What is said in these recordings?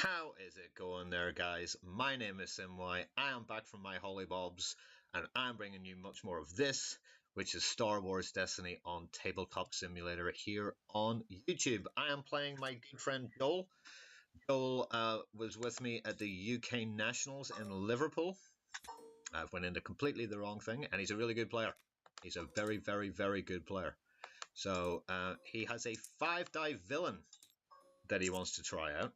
How is it going there, guys? My name is Simwai. I am back from my hollybobs, and I'm bringing you much more of this, which is Star Wars Destiny on Tabletop Simulator here on YouTube. I am playing my good friend Joel. Joel was with me at the UK Nationals in Liverpool. I went into completely the wrong thing, and he's a really good player. He's a very, very, very good player. So he has a 5-die villain that he wants to try out.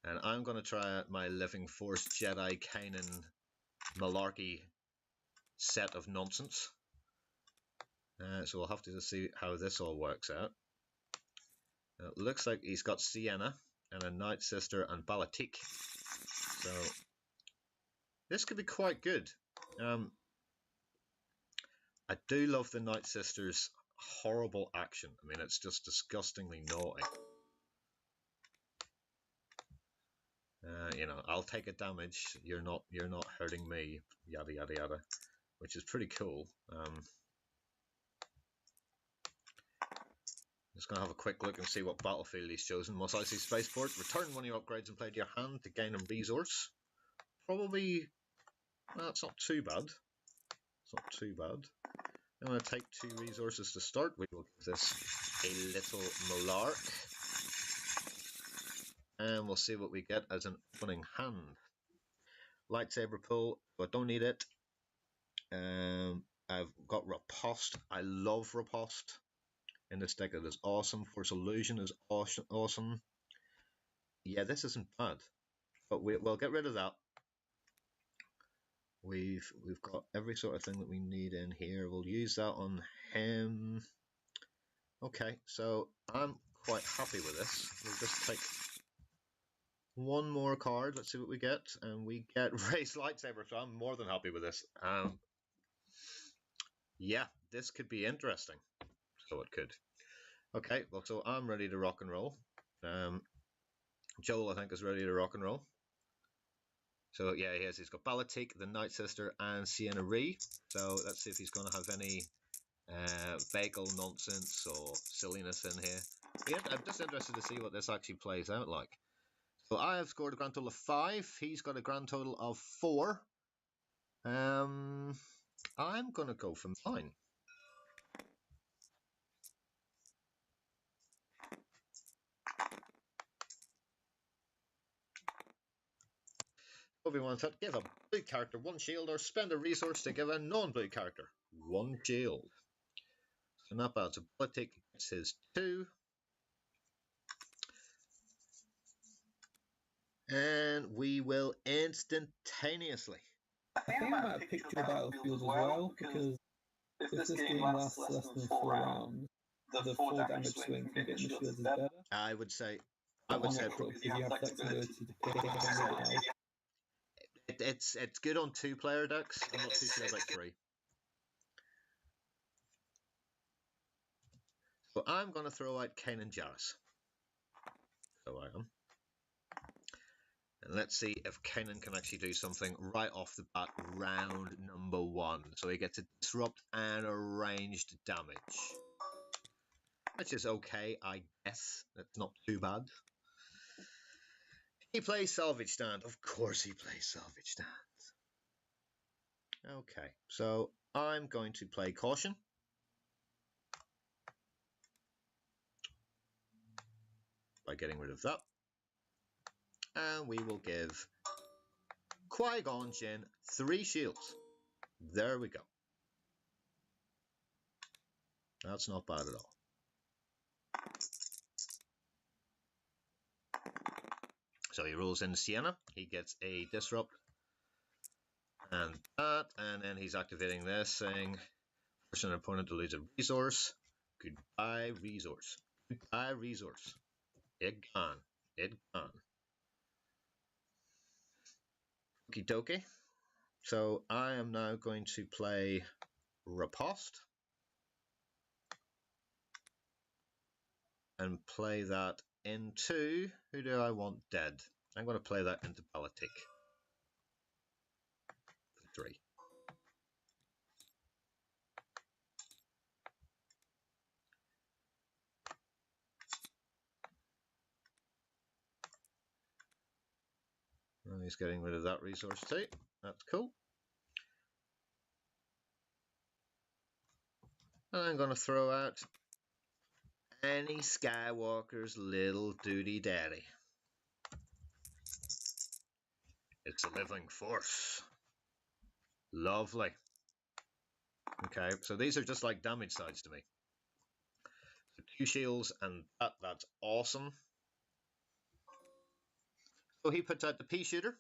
And I'm going to try out my Living Force Jedi Kanan malarkey set of nonsense. So we'll have to just see how this all works out. It looks like he's got Ciena and a NightSister and Balatik. So this could be quite good. I do love the NightSister's horrible action. I mean, it's just disgustingly naughty. You know, I'll take a damage. You're not hurting me. Yada yada yada, which is pretty cool. Just gonna have a quick look and see what battlefield he's chosen. Mos Eisley Spaceport. Return one of your upgrades and play to your hand to gain a resource. Probably. Well, it's not too bad. It's not too bad. I'm gonna take 2 resources to start. We will give this a little malark. And we'll see what we get as an opening hand. Lightsaber pull, but don't need it. I've got Riposte. I love Riposte. In this deck, it is awesome. Force Illusion is awesome. Yeah, this isn't bad. But we'll get rid of that. We've got every sort of thing that we need in here. We'll use that on him. Okay, so I'm quite happy with this. We'll just take one more card. Let's see what we get. And we get Rey's Lightsaber, so I'm more than happy with this. Yeah, this could be interesting. So it could. Okay, well, so I'm ready to rock and roll. Joel, I think, is ready to rock and roll. So, yeah, he's got Balatik, the NightSister, and Ciena Ree. So let's see if he's going to have any bagel nonsense or silliness in here. Yeah, I'm just interested to see what this actually plays out like. So I have scored a grand total of 5. He's got a grand total of 4. I'm going to go for mine. Obi-Wan said, give a blue character 1 shield or spend a resource to give a non-blue character 1 shield. So not bad. So Balatik gets his 2. And we will instantaneously. I think I might have picked your battlefield as well, because if this game lasts less than 4 rounds, the 4 damage swing from getting the shields is better. I would say if you have flexibility to pick it now. It's good on 2-player decks. I'm not too sure about 3. So I'm going to throw out Kanan Jarrus. So I am. And let's see if Kanan can actually do something right off the bat, round number 1. So he gets a disrupt and a ranged damage. Which is okay, I guess. That's not too bad. He plays Salvage Stand. Of course he plays Salvage Stand. Okay, so I'm going to play Caution. By getting rid of that. And we will give QuiGon Jinn 3 shields. There we go. That's not bad at all. So he rolls in Ciena. He gets a disrupt. And that. And then he's activating this, saying, force an opponent to lose a resource. Goodbye, resource. Goodbye, resource. It gone. It gone. Okie dokie. So I am now going to play Riposte. And play that into... Who do I want dead? I'm going to play that into Balatik. For 3. he's getting rid of that resource too. That's cool. And I'm going to throw out any Skywalker's little duty daddy. It's a living force. Lovely. Okay, so these are just like damage sides to me. So 2 shields and that's awesome. So he puts out the pea shooter,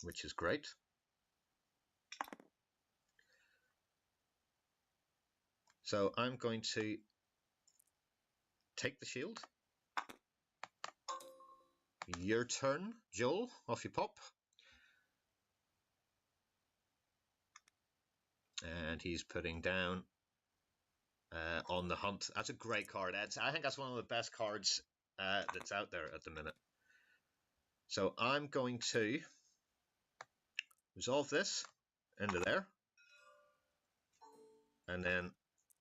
which is great. So I'm going to take the shield. Your turn, Joel. Off you pop. And he's putting down On the Hunt. That's a great card. I think that's one of the best cards that's out there at the minute. So I'm going to resolve this into there. And then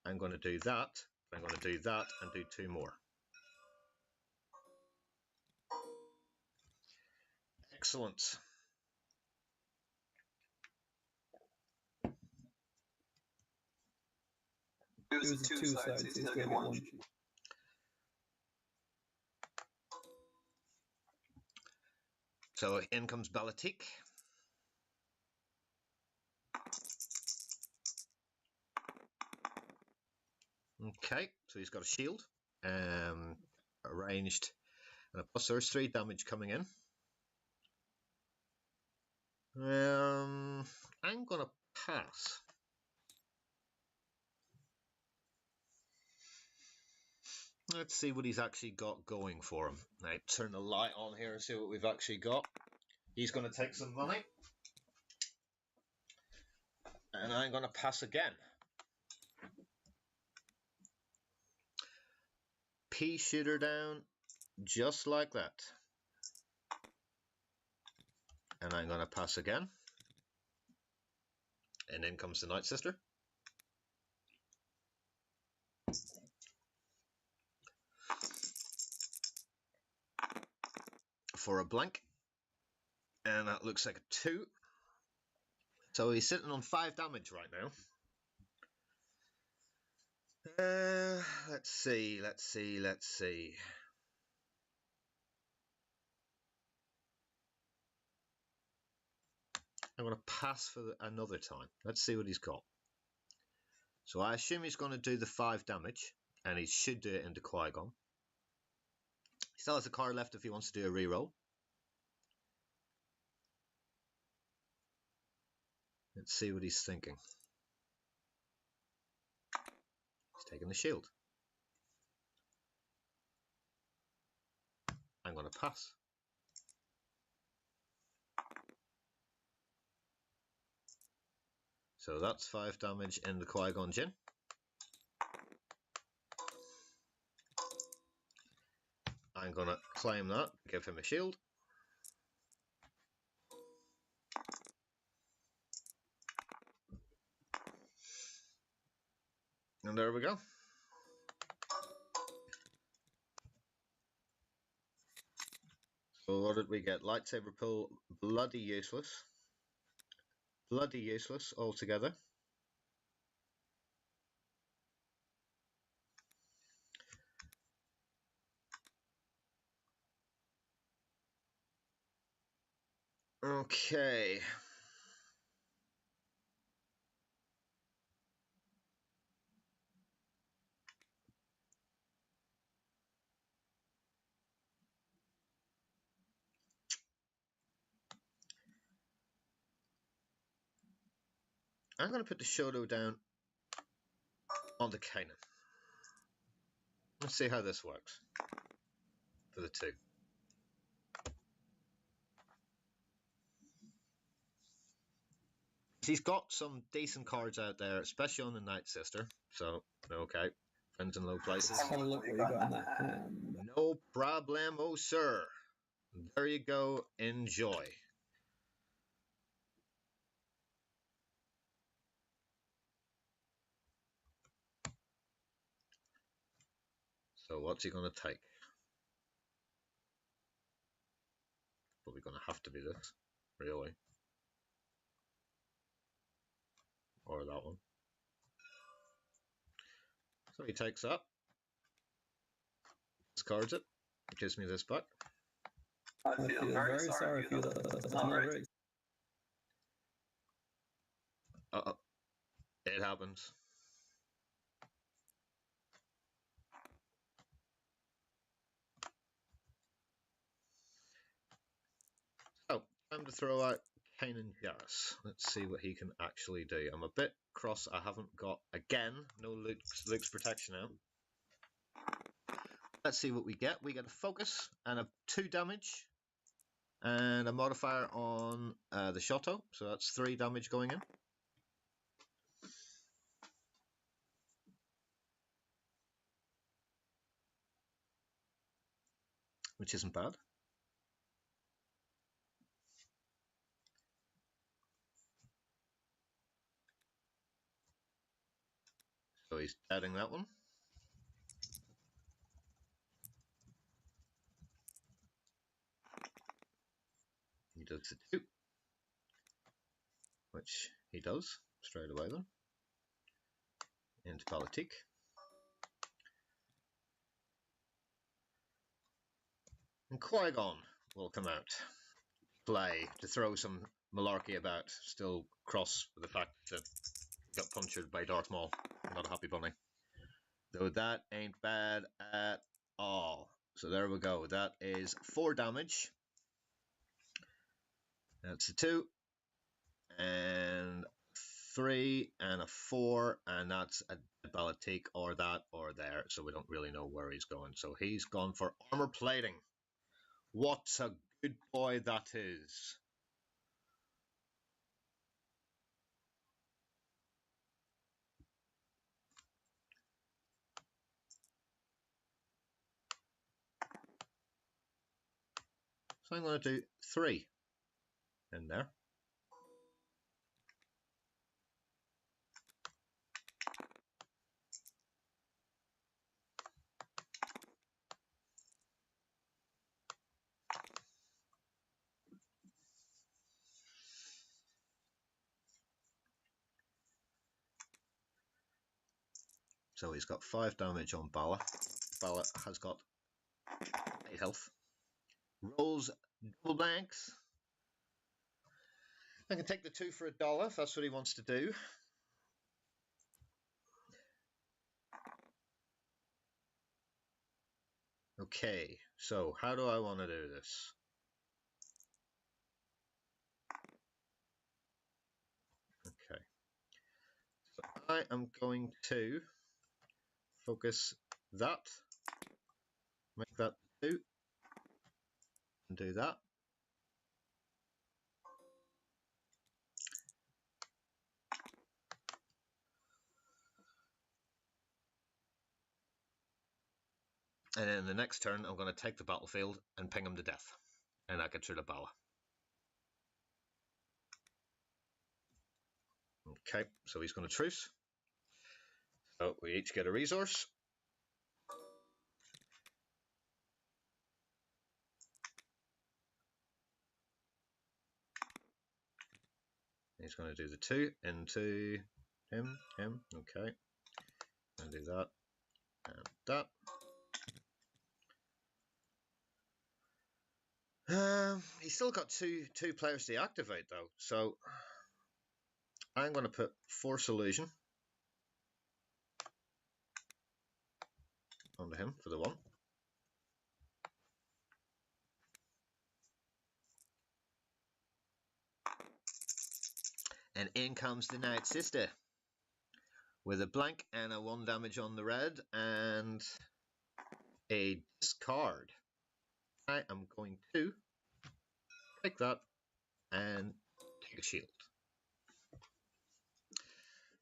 I'm going to do that. I'm going to do that and do 2 more. Excellent. It was 2 sides, so he's going to get 1 sheet. So in comes Balatik. Okay, so he's got a shield. Arranged. And plus there's 3 damage coming in. I'm going to pass. Let's see what he's actually got going for him. Now, turn the light on here and see what we've actually got. He's going to take some money. And I'm going to pass again. Pea shooter down, just like that. And I'm going to pass again. And in comes the NightSister. For a blank. And that looks like a 2. So he's sitting on 5 damage right now. Let's see. I'm going to pass for another time. Let's see what he's got. So I assume he's going to do the 5 damage, and he should do it into QuiGon. He still has a card left if he wants to do a reroll. Let's see what he's thinking. He's taking the shield. I'm going to pass. So that's 5 damage in the QuiGon Jinn. I'm going to claim that, give him a shield. And there we go. So what did we get? Lightsaber pull, bloody useless. Bloody useless altogether. Okay. I'm going to put the Shoto down on the Kanan. Let's see how this works for the 2. He's got some decent cards out there, especially on the NightSister. So, okay. Friends in low places. Let's have a look what you got in that hand. No problemo, sir. There you go. Enjoy. So what's he going to take? Probably going to have to be this, really. Or that one. So he takes that. Discards it. Gives me this back. I feel very sorry for you. That's not right. Uh-oh. It happens. Oh, time to throw out Kanan Jarrus. Let's see what he can actually do. I'm a bit cross. I haven't got, again, no Luke's protection out. Let's see what we get. We get a focus and a 2 damage. And a modifier on the Shoto. So that's 3 damage going in. Which isn't bad. So he's adding that one. He does the 2. Which he does straight away then. Into Politique. And QuiGon will come out. Play to throw some malarkey about. Still cross with the fact that he got punctured by Darth Maul. Not a happy bunny. Though that ain't bad at all. So there we go. That is 4 damage. That's a 2. And 3 and a 4. And that's a Politique or that or there. So we don't really know where he's going. So he's gone for armor plating. What a good boy that is. So I'm going to do 3 in there. So he's got 5 damage on Bala. Bala has got 8 health. Rolls double blanks. I can take the 2 for $1 if that's what he wants to do. Okay, so how do I want to do this? Okay, so I am going to focus that, make that 2, and do that. And then the next turn, I'm going to take the battlefield and ping him to death. And that gets rid of Bala. Okay, so he's going to truce. So we each get a resource. He's going to do the 2 into him, okay. And do that, and that. He's still got two players to activate though, so I'm going to put Force Illusion onto him for the 1. And in comes the NightSister with a blank and a 1 damage on the red and a discard. I am going to take that and take a shield.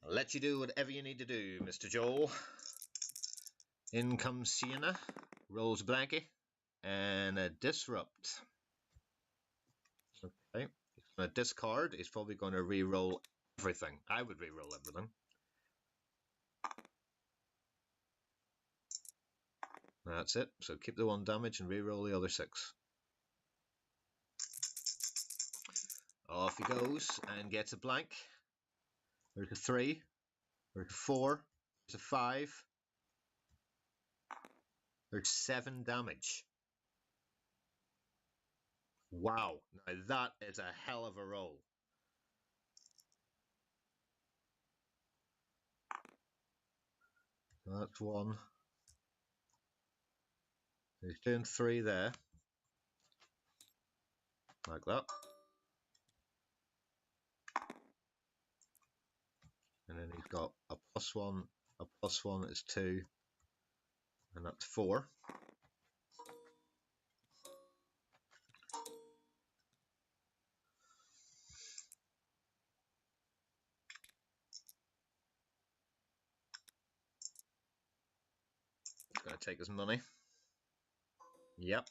I'll let you do whatever you need to do, Mr. Joel. In comes Ciena, rolls a blankie, and a disrupt. Okay, he's going to discard. He's probably going to re-roll everything. I would re-roll everything. That's it. So keep the 1 damage and re-roll the other 6. Off he goes and gets a blank. There's a 3. There's a 4. There's a 5. There's 7 damage. Wow, now that is a hell of a roll. That's 1. He's doing 3 there. Like that. And then he's got a +1. A +1 is 2. And that's 4. He's going to take his money. Yep.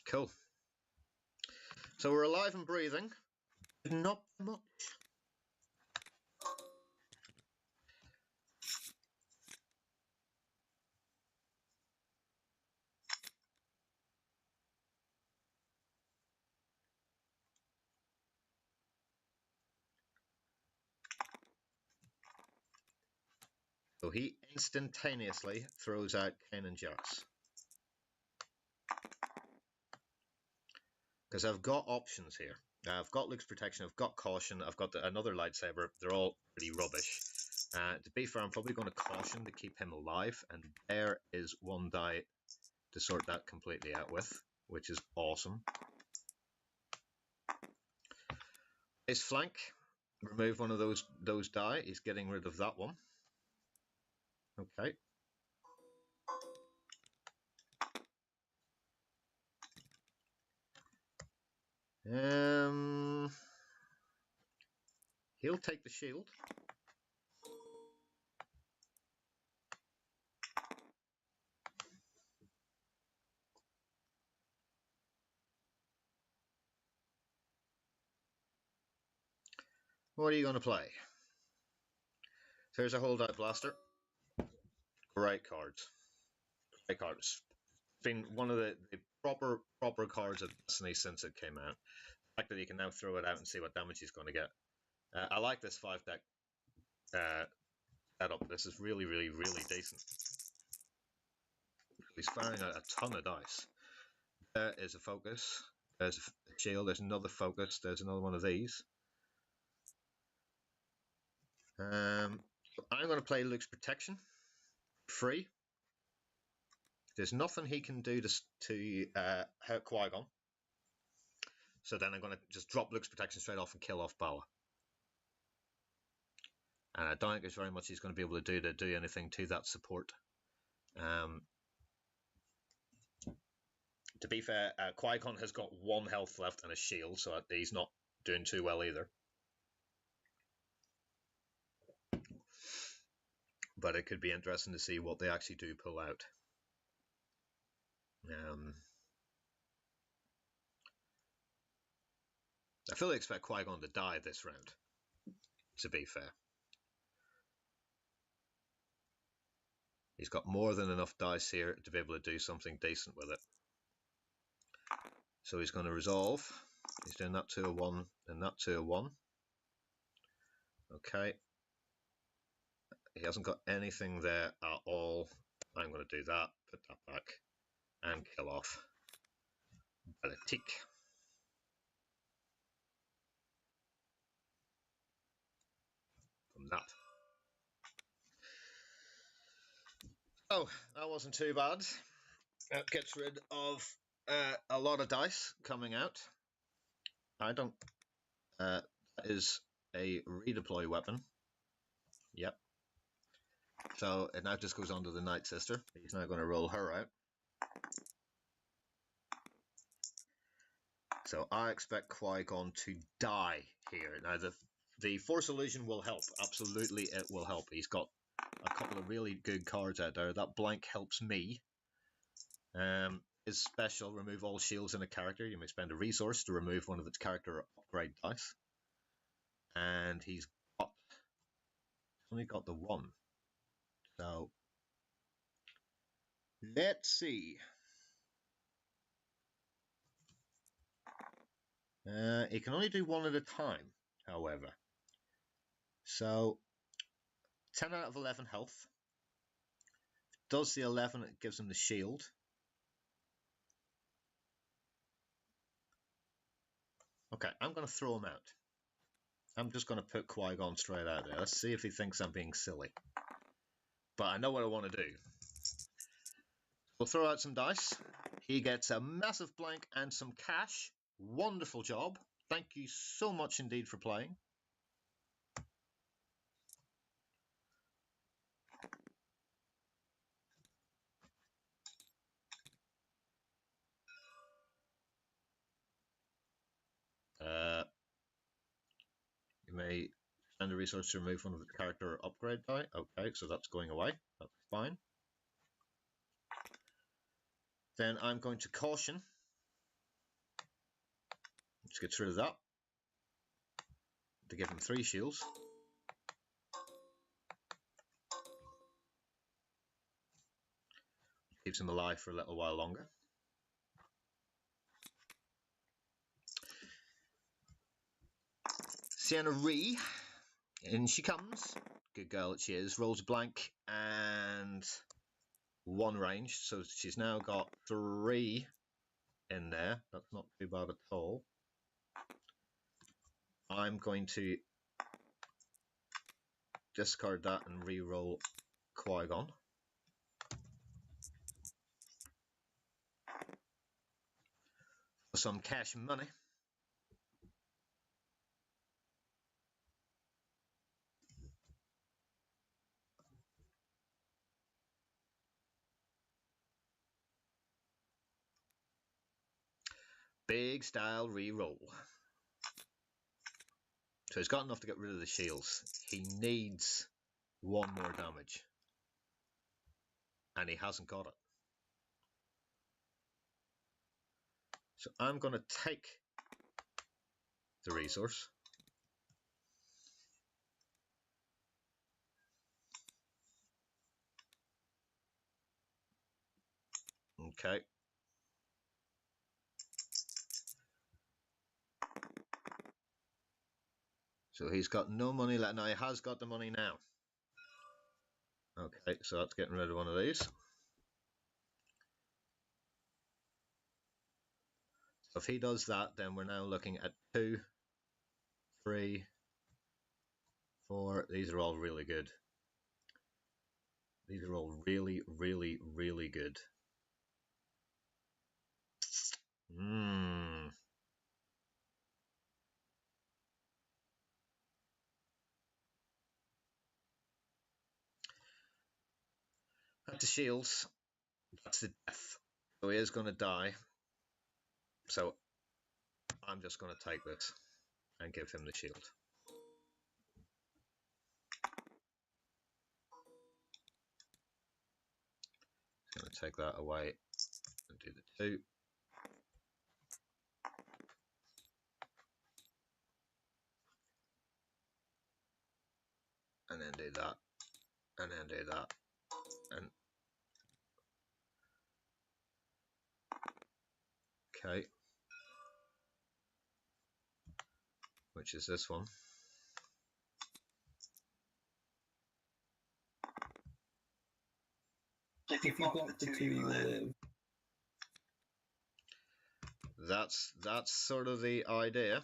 Cool. So we're alive and breathing. Not much. So he instantaneously throws out Kanan Jarrus. Because I've got options here. I've got Luke's Protection, I've got Caution, I've got another lightsaber. They're all pretty rubbish. To be fair, I'm probably going to Caution to keep him alive. And there is 1 die to sort that completely out with, which is awesome. His flank, remove one of those die. He's getting rid of that one. Okay. He'll take the shield. What are you going to play? There's a holdout blaster. Great cards. Great cards. Been one of the proper cards of Destiny since it came out. The fact that you can now throw it out and see what damage he's going to get. I like this 5-deck setup. This is really decent. He's firing a ton of dice. There is a focus. There's a shield. There's another focus. There's another one of these. I'm going to play Luke's Protection. Free. There's nothing he can do to hurt Qui-Gon. So then I'm going to just drop Luke's Protection straight off and kill off Bala. And I don't think there's very much he's going to be able to do anything to that support. To be fair, Qui-Gon has got 1 health left and a shield, so he's not doing too well either. But it could be interesting to see what they actually do pull out. I fully expect Qui-Gon to die this round, to be fair. He's got more than enough dice here to be able to do something decent with it. So he's going to resolve. He's doing that to a 1 and that to a 1. Okay. He hasn't got anything there at all. I'm going to do that, put that back, and kill off Balatik. From that. Oh, that wasn't too bad. That gets rid of a lot of dice coming out. I don't... that is a redeploy weapon. Yep. So it now just goes on to the NightSister. He's now going to roll her out. So I expect Qui-Gon to die here. Now the Force Illusion will help. Absolutely it will help. He's got a couple of really good cards out there. That blank helps me. His special, remove all shields in a character. You may spend a resource to remove one of its character upgrade dice. And he's only got the 1. So let's see. He can only do one at a time, however. So, 10 out of 11 health. Does the 11, it gives him the shield. Okay, I'm going to throw him out. I'm just going to put QuiGon straight out there. Let's see if he thinks I'm being silly. But I know what I want to do. We'll throw out some dice. He gets a massive blank and some cash. Wonderful job. Thank you so much indeed for playing. You may spend a resource to remove one of the character upgrade die. Okay, so that's going away. That's fine. Then I'm going to caution. Let's get rid of that. To give him 3 shields. Keeps him alive for a little while longer. Ciena Ree, in she comes. Good girl that she is. Rolls a blank and 1 ranged, so she's now got 3 in there. That's not too bad at all. I'm going to discard that and re-roll QuiGon. For some cash money. Big style re-roll. So he's got enough to get rid of the shields. He needs 1 more damage. And he hasn't got it. So I'm going to take the resource. Okay. So he's got no money left. Now he has got the money now. Okay, so that's getting rid of one of these. So if he does that, then we're now looking at 2, 3, 4. These are all really good. These are all really, really, really good. That's the shields. That's the death. So he is going to die. So I'm just going to take this and give him the shield. Going to take that away and do the 2. And then do that. And then do that. And okay. Which is this one. If you block the 2, you live. That's sort of the idea.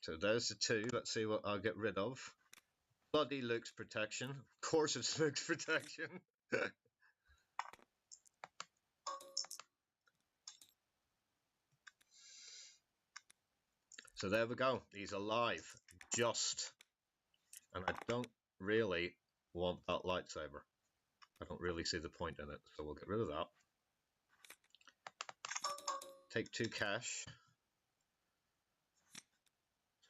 So there's the 2. Let's see what I'll get rid of. Bloody Luke's protection. Of course it's Luke's protection. So there we go. He's alive. Just. And I don't really want that lightsaber. I don't really see the point in it. So we'll get rid of that. Take 2 cash.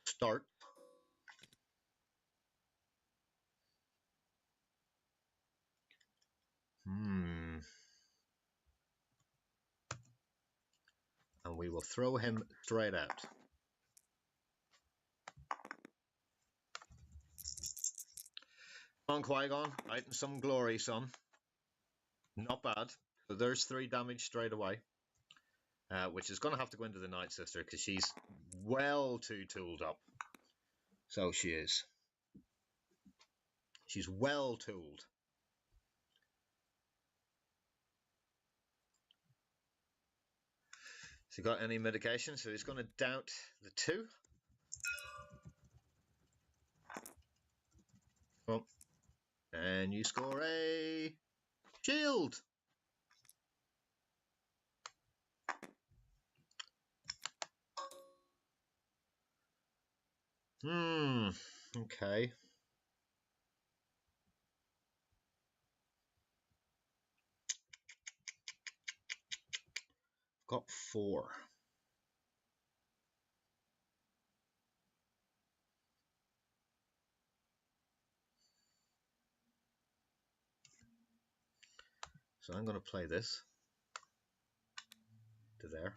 Start. And we will throw him straight out. Come on, QuiGon, out in some glory, son. Not bad. So there's 3 damage straight away. which is going to have to go into the NightSister because she's well too tooled up. So she is. She's well tooled. So you got any mitigation? So he's going to doubt the 2. Oh. And you score a shield. Okay. Got 4. So I'm going to play this to there.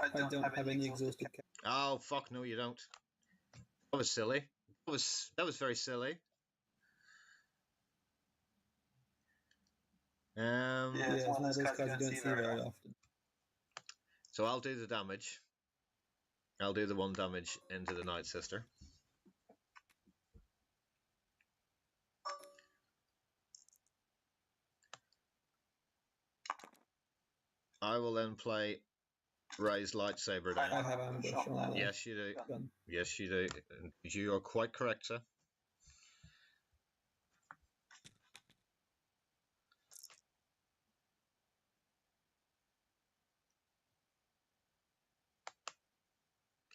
I don't have any exhausted characters. Oh fuck! No, you don't. That was silly. That was very silly. Yeah, it's one of those cards you don't see very often. So I'll do the damage. I'll do the 1 damage into the NightSister. I will then play Raised Lightsaber down. I have ambush on. Yes, you do. Gun. Yes, you do. You are quite correct, sir.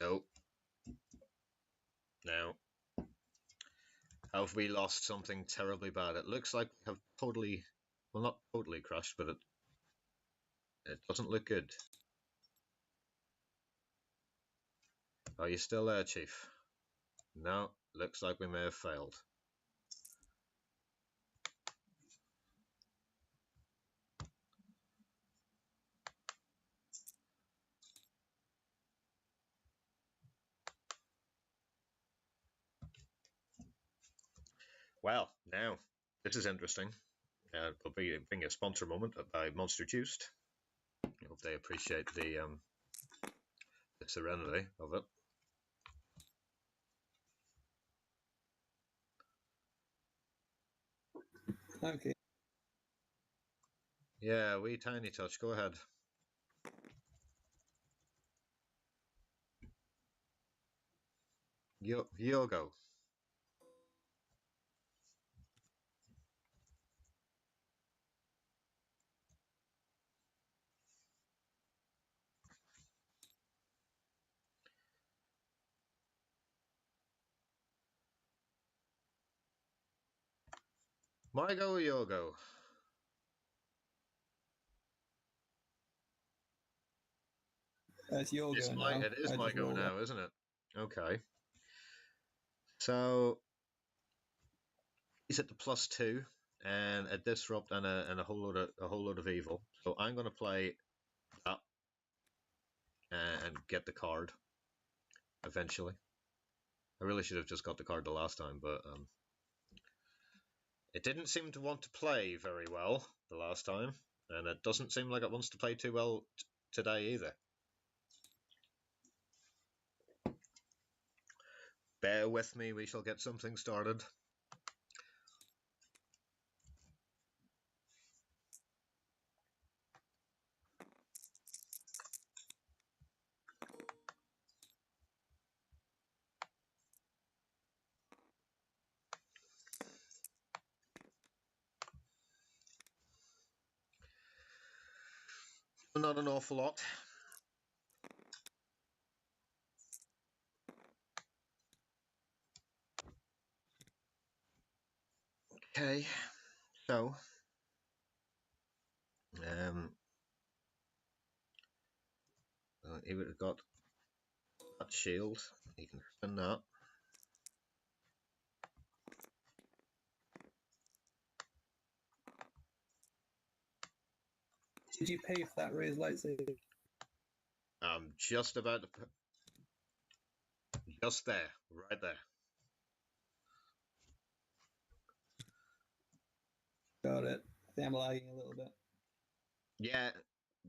Oh. Now, have we lost something terribly bad? It looks like we have totally, well, not totally crashed, but it doesn't look good. Are you still there, Chief? No, looks like we may have failed. Well, now, this is interesting. It'll be being a sponsor moment by Monster Juiced. I hope they appreciate the serenity of it. Okay. Yeah, wee tiny touch. Go ahead. Yogo. My go, Yogo. It's your go now. It is my go now, isn't it? Okay. So he's at the +2 and a disrupt and a whole load of evil. So I'm going to play that and get the card eventually. I really should have just got the card the last time, but it didn't seem to want to play very well the last time, and it doesn't seem like it wants to play too well today either. Bear with me, we shall get something started. Not an awful lot. Okay, so he would have got that shield. He can spin that. Did you pay for that raised lightsaber? I'm just about to put, just there, right there. Got it. think I'm lagging a little bit.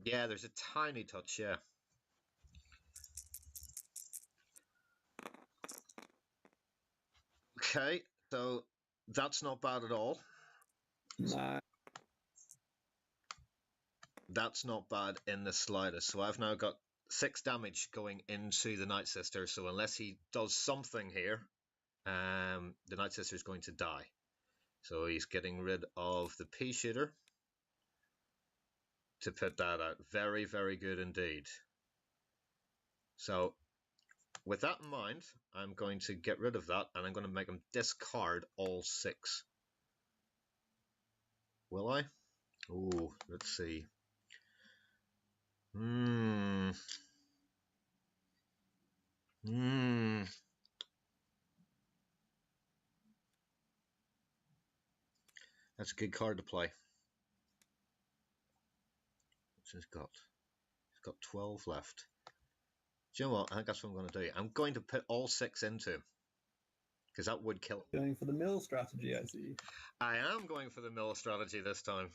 Yeah, there's a tiny touch, yeah. Okay, so that's not bad at all. Nah. That's not bad in the slightest. So I've now got 6 damage going into the NightSister. So unless he does something here, the NightSister is going to die. So he's getting rid of the pea shooter to put that out. Very, very good indeed. So with that in mind, I'm going to get rid of that, and I'm going to make him discard all 6. Will I? Oh, let's see. That's a good card to play. What's he's got? He's got 12 left. Do you know what? I think that's what I'm going to do. I'm going to put all 6 into him, because that would kill him. Going for the mill strategy, I see. I am going for the mill strategy this time.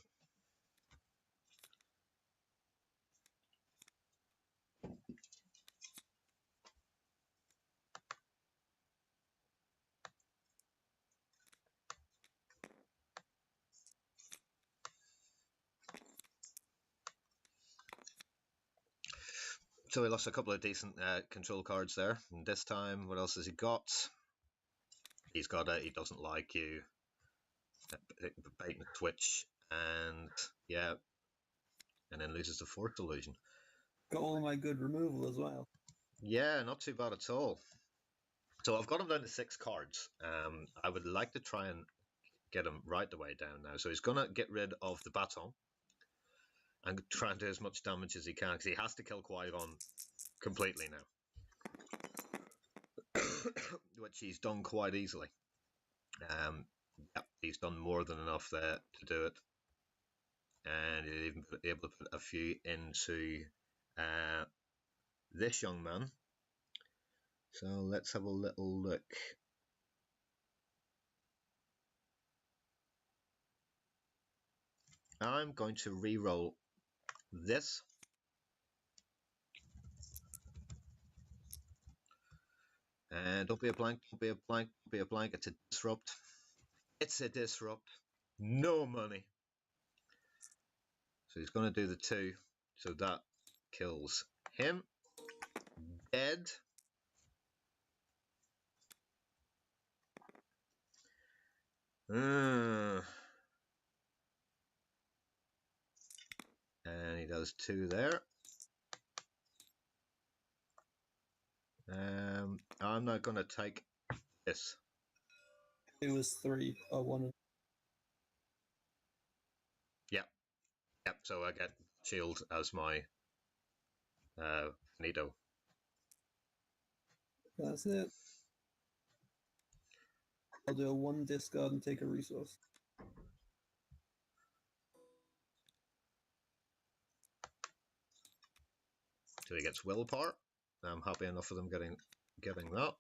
So he lost a couple of decent control cards there. And this time, what else has he got? He's got a he doesn't like you, bait and switch, and yeah, and then loses the Force Illusion. Got all my good removal as well. Yeah, not too bad at all. So I've got him down to 6 cards. I would like to try and get him right the way down now. So he's going to get rid of the baton and try and do as much damage as he can, because he has to kill QuiGon completely now. Which he's done quite easily. Yeah, he's done more than enough there to do it. And he's even able to put a few into this young man. So let's have a little look. I'm going to re-roll this. And don't be a blank, don't be a blank, don't be a blank. It's a disrupt. It's a disrupt. No money. So he's going to do the 2. So that kills him. Dead. And he does 2 there. I'm not going to take this. It was 3 or 1. Yep. So I get shield as my Nito. That's it. I'll do a 1 discard and take a resource. So he gets willpower. I'm happy enough for them getting that.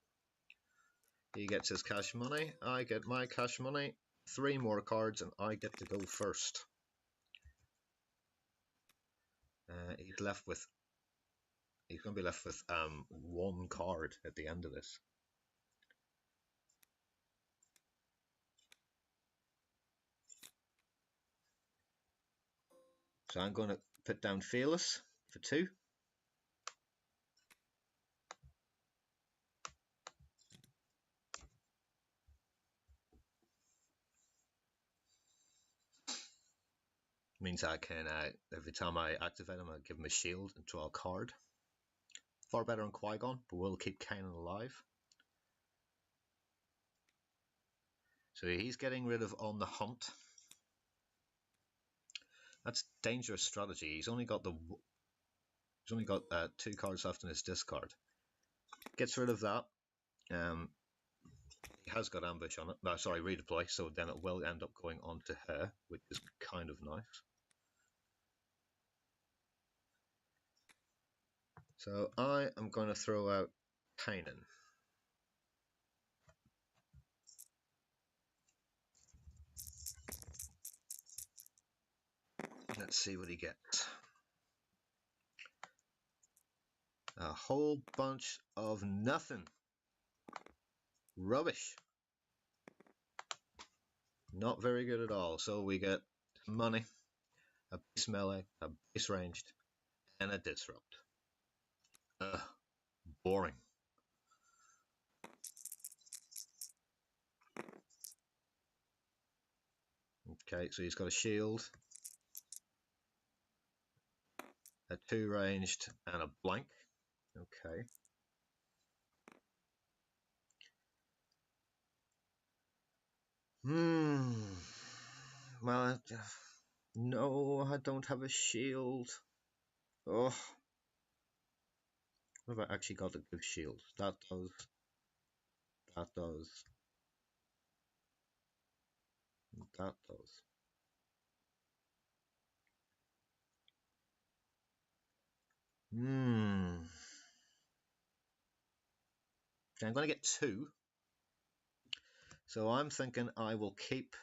He gets his cash money. I get my cash money. 3 more cards, and I get to go first. He's left with. He's going to be left with 1 card at the end of this. So I'm going to put down Fearless for 2. Means I can, every time I activate him, I give him a shield and draw a card. Far better on QuiGon, but we'll keep Kanan alive. So he's getting rid of On the Hunt. That's dangerous strategy. He's only got 2 cards left in his discard. Gets rid of that. He has got ambush on it. No, sorry, redeploy. So then it will end up going on to her, which is kind of nice. So I am going to throw out Kanan. Let's see what he gets. A whole bunch of nothing. Rubbish. Not very good at all. So we get money, a base melee, a base ranged, and a disrupt. Ugh, boring. Okay, so he's got a shield, a 2 ranged, and a blank. Okay. Well, no, I don't have a shield. Oh. What have I actually got to give shield? That does. That does. That does. Okay, I'm going to get 2. So I'm thinking I will keep.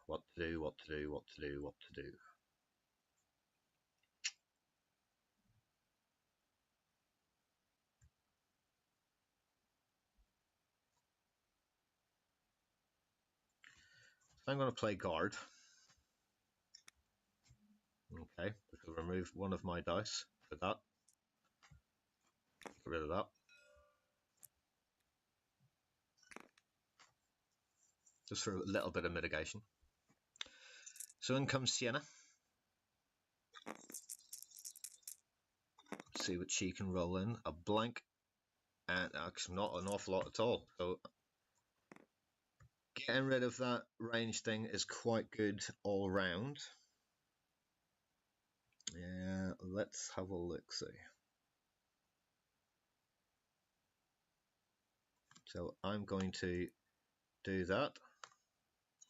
What to do, what to do, what to do, what to do. So I'm going to play guard. Okay, which will remove one of my dice for that. Get rid of that. Just for a little bit of mitigation. So in comes Ciena. See what she can roll in. A blank, and actually not an awful lot at all. So getting rid of that range thing is quite good all round. Yeah, let's have a look. See. So I'm going to do that.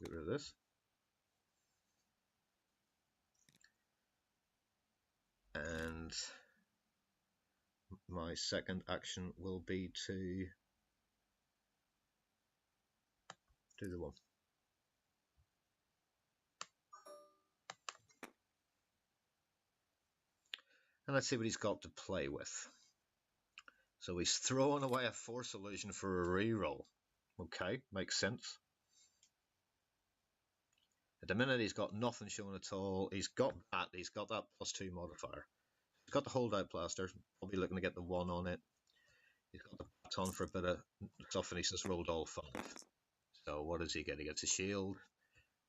Get rid of this. And my second action will be to do the one. And let's see what he's got to play with. So he's throwing away a force illusion for a reroll. Okay, makes sense. At the minute, he's got nothing showing at all. He's got that +2 modifier. He's got the holdout blaster. Probably looking to get the 1 on it. He's got the baton for a bit of stuff, and he's just rolled all 5. So what does he get? He gets a shield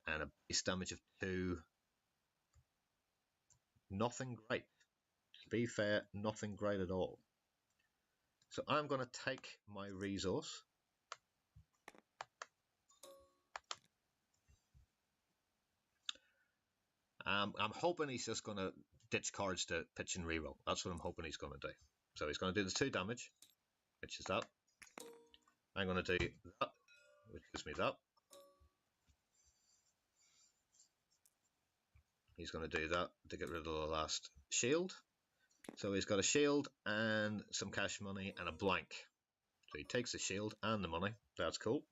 and a base damage of 2. Nothing great. To be fair, nothing great at all. So I'm going to take my resource. I'm hoping he's just going to ditch cards to pitch and reroll. That's what I'm hoping he's going to do. So he's going to do the 2 damage, which is that. I'm going to do that, which gives me that. He's going to do that to get rid of the last shield. So he's got a shield and some cash money and a blank. So he takes the shield and the money. That's cool.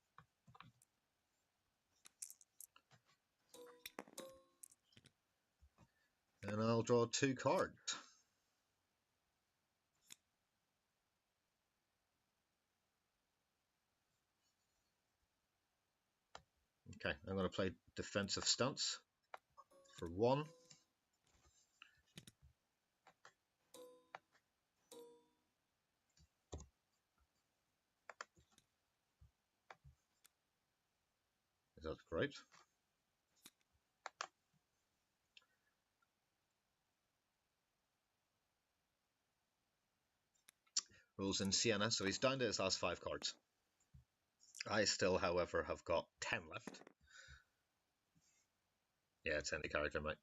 And I'll draw 2 cards. Okay, I'm going to play defensive stance for 1. That's great. Rolls in Ciena, so he's down to his last 5 cards. I still, however, have got 10 left. Yeah, it's any character, mate.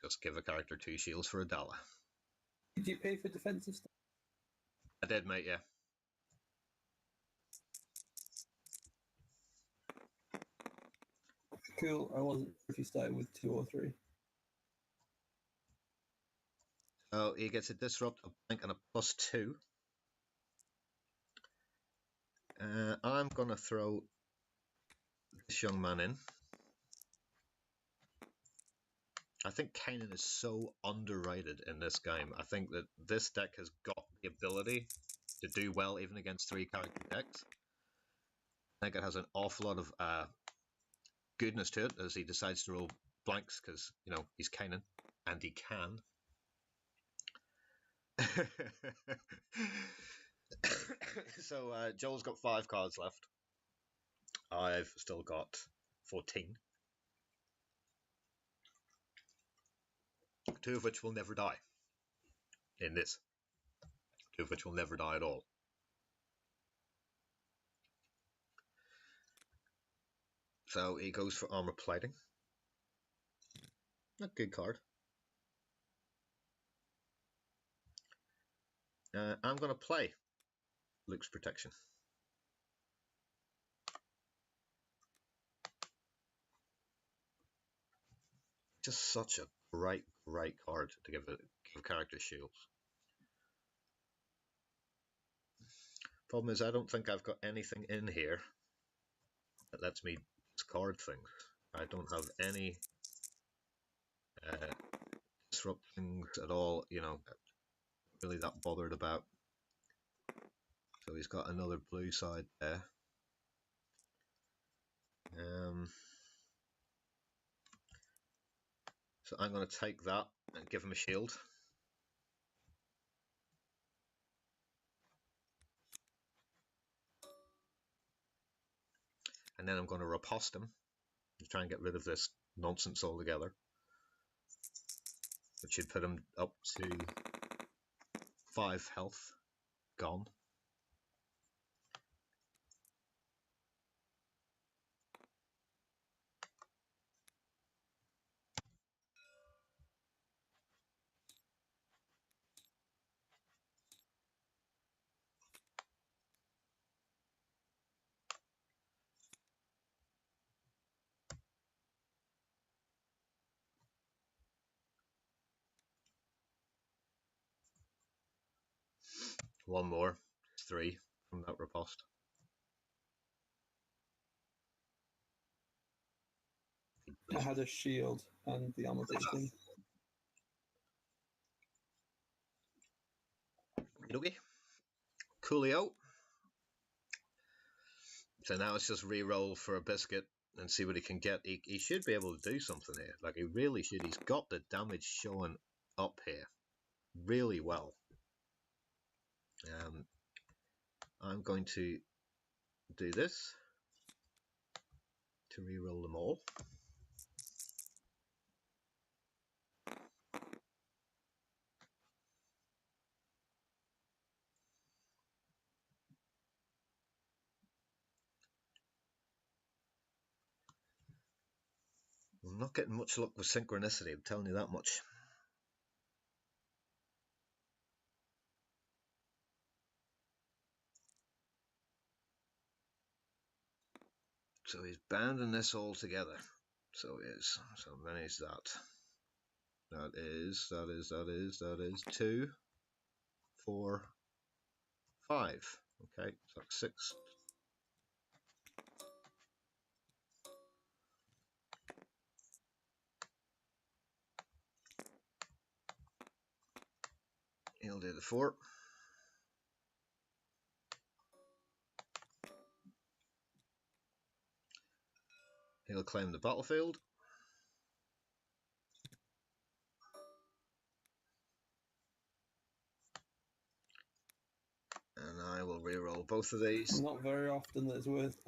Just give a character 2 shields for $1. Did you pay for defensive stuff? I did, mate, yeah. Cool. I wasn't sure if you started with 2 or 3. So he gets a disrupt, a blank, and a +2. I'm going to throw this young man in. I think Kanan is so underrated in this game. I think that this deck has got the ability to do well even against 3-character decks. I think it has an awful lot of goodness to it as he decides to roll blanks because, you know, he's Kanan and he can. So Joel's got 5 cards left. I've still got 14. 2 of which will never die. In this. 2 of which will never die at all. So he goes for armor plating. A good card. I'm going to play Luke's Protection. Just such a great card to give character shields. Problem is, I don't think I've got anything in here that lets me discard things. I don't have any disrupt things at all, you know, really that bothered about. So he's got another blue side there. So I'm going to take that and give him a shield. And then I'm going to riposte him to try and get rid of this nonsense altogether. Which should put him up to 5 health gone. One more, 3 from that riposte. I had a shield and the armor plating. Okay. Coolio. So now it's just re-roll for a biscuit and see what he can get. He should be able to do something here. Like, he really should. He's got the damage showing up here really well. I'm going to do this to re-roll them all. I'm not getting much luck with synchronicity, I'm telling you that much. So he's banding this all together. So he is. So many is that? That is 2, 4, 5. Okay, so that's 6. He'll do the 4. He'll claim the battlefield. And I will re-roll both of these. Not very often that it's worth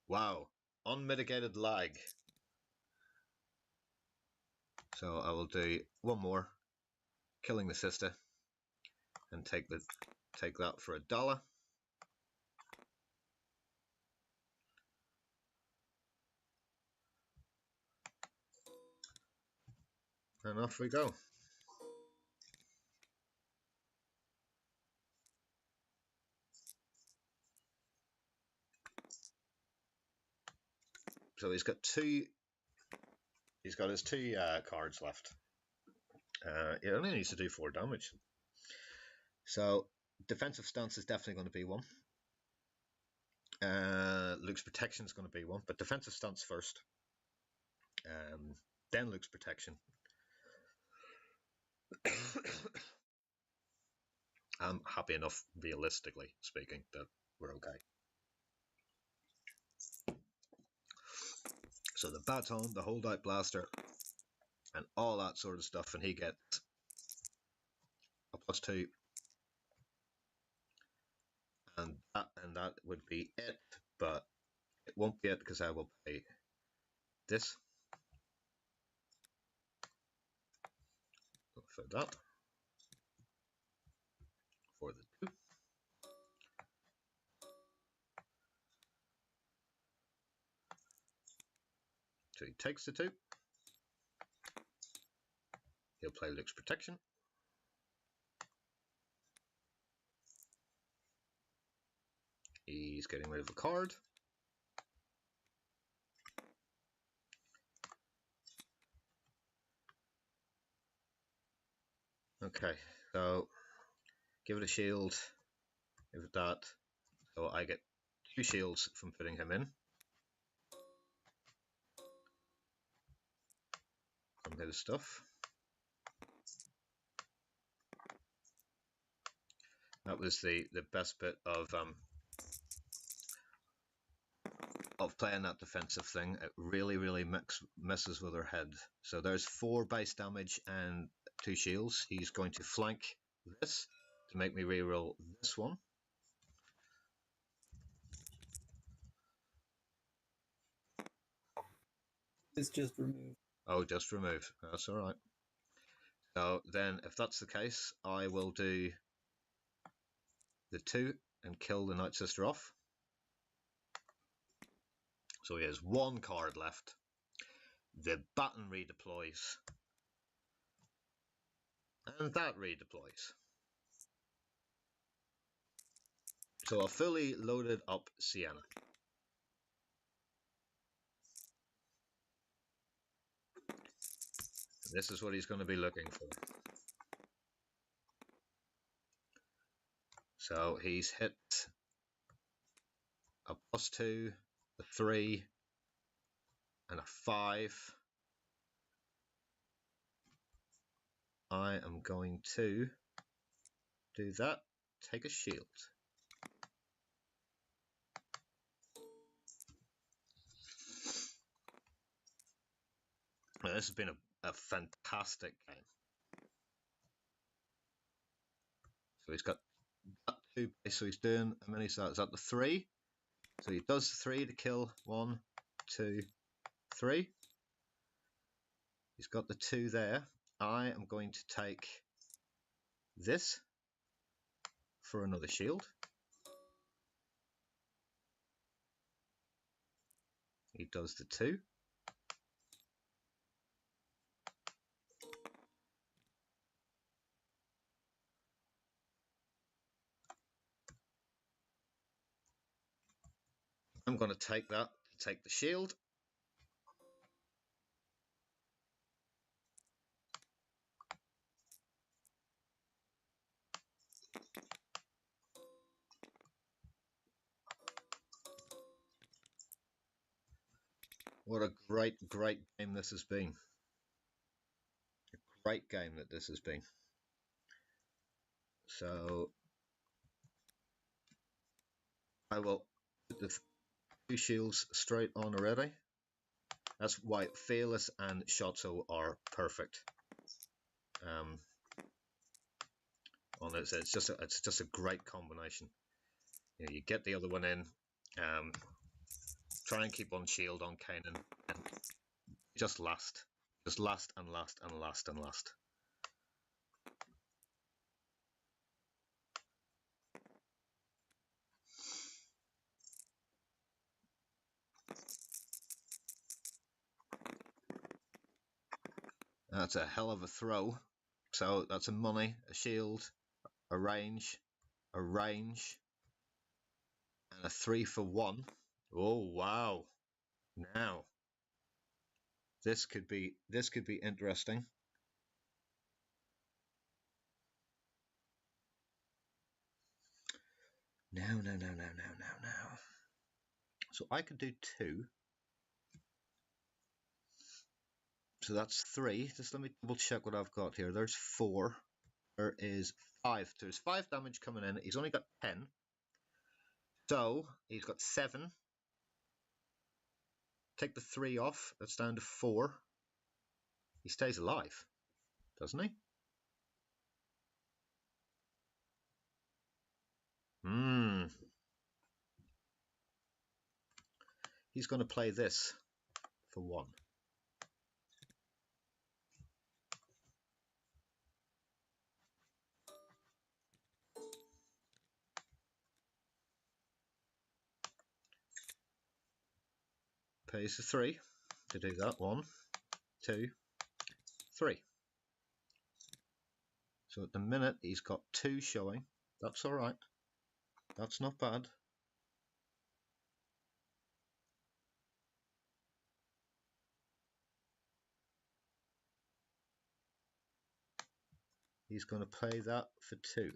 Wow, unmitigated lag. So I will do one more, killing the sister, and take that for $1. And off we go. So he's got his 2 cards left. He only needs to do 4 damage. So defensive stance is definitely going to be one. Luke's protection is going to be one, but defensive stance first. Then Luke's protection. I'm happy enough, realistically speaking, that we're okay. So the baton, the hold-out blaster, and all that sort of stuff, and he gets a +2. And that would be it, but it won't be it because I will pay this for that, for the 2. So he takes the 2. He'll play Luke's protection. He's getting rid of a card. Okay, so give it a shield, give it that. So I get 2 shields from putting him in. From his stuff. That was the best bit of playing that defensive thing. It really messes with her head. So there's 4 base damage and 2 shields. He's going to flank this to make me reroll this one. It's just removed. Oh, just remove. That's all right. So then, if that's the case, I will do the 2 and kill the NightSister off. So he has 1 card left. The baton redeploys. And that redeploys. So a fully loaded up Ciena. This is what he's going to be looking for. So he's hit a +2, a 3, and a 5. I am going to do that. Take a shield. Now, this has been a fantastic game. So he's got that 2 base, so he's doing how many? So is that the 3? So he does 3 to kill 1, 2, 3. He's got the 2 there. I am going to take this for another shield. He does the 2. I'm going to take that to take the shield. What a great game this has been. A great game that this has been. So I will put the 2 shields straight on already. That's why Fearless and Shotzo are perfect. On this, it's just a great combination. You know, you get the other one in. Try and keep on shield on Kanan, and just last and last and last and last. That's a hell of a throw. So that's a money, a shield, a range, and a 3 for 1. Oh wow! Now this could be interesting. Now. So I could do 2. So that's 3. Just let me double check what I've got here. There's 4. There is 5. There's 5 damage coming in. He's only got 10. So he's got 7. Take the 3 off. That's down to 4. He stays alive, doesn't he? He's going to play this for 1. Pays the 3 to do that. 1, 2, 3. So at the minute he's got 2 showing. That's all right. That's not bad. He's going to play that for 2.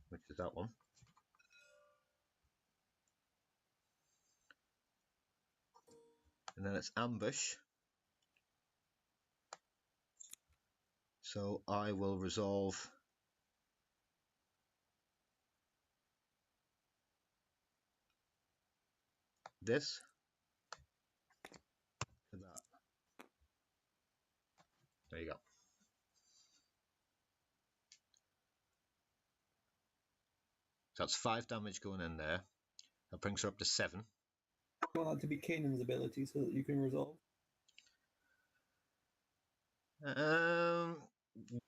Which is that one. And then it's ambush. So I will resolve this to that. There you go. So that's 5 damage going in there. That brings her up to 7. You want that to be Kanan's ability so that you can resolve?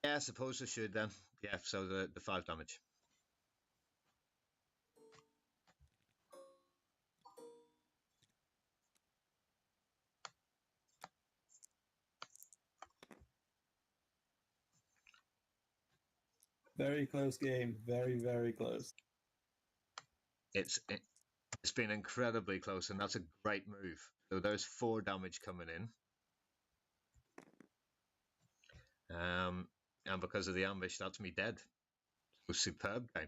Yeah, I suppose I should then. Yeah, so the 5 damage. Very close game. Very, very close. It's been incredibly close, and that's a great move. So there's 4 damage coming in. And because of the ambush, that's me dead. So superb game.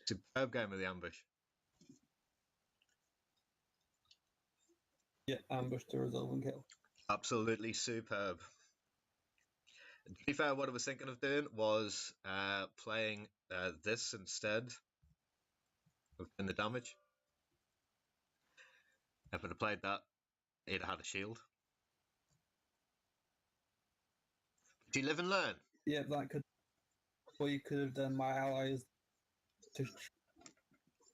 Superb game of the ambush. Yeah, ambush to resolve and kill. Absolutely superb. To be fair, what I was thinking of doing was playing this instead of doing the damage. If I'd have played that, it had a shield. Do you live and learn? Yeah, that could. Or you could have done my allies to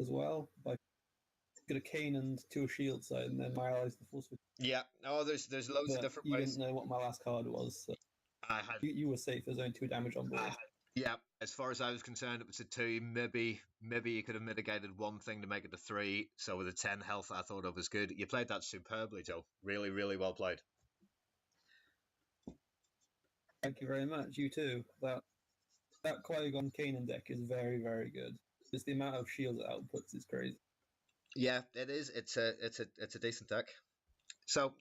as well. Like, get a Kanan to a shield side, and then my allies the full switch. Yeah. Oh, there's loads of different you ways. didn't know what my last card was. So you were safe. There's only 2 damage on board. Yeah, as far as I was concerned, it was a 2. Maybe you could have mitigated one thing to make it a 3. So with a 10 health, I thought it was good. You played that superbly, Joe. Really, really well played. Thank you very much. You too. That QuiGon Kanan deck is very, very good. Just the amount of shields it outputs is crazy. Yeah, it is. It's a decent deck. So,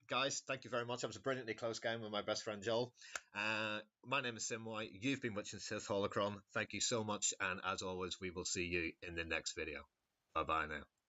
guys, thank you very much. That was a brilliantly close game with my best friend Joel. My name is Simwai. You've been watching Sith Holocron. Thank you so much, and as always, we will see you in the next video. Bye bye now.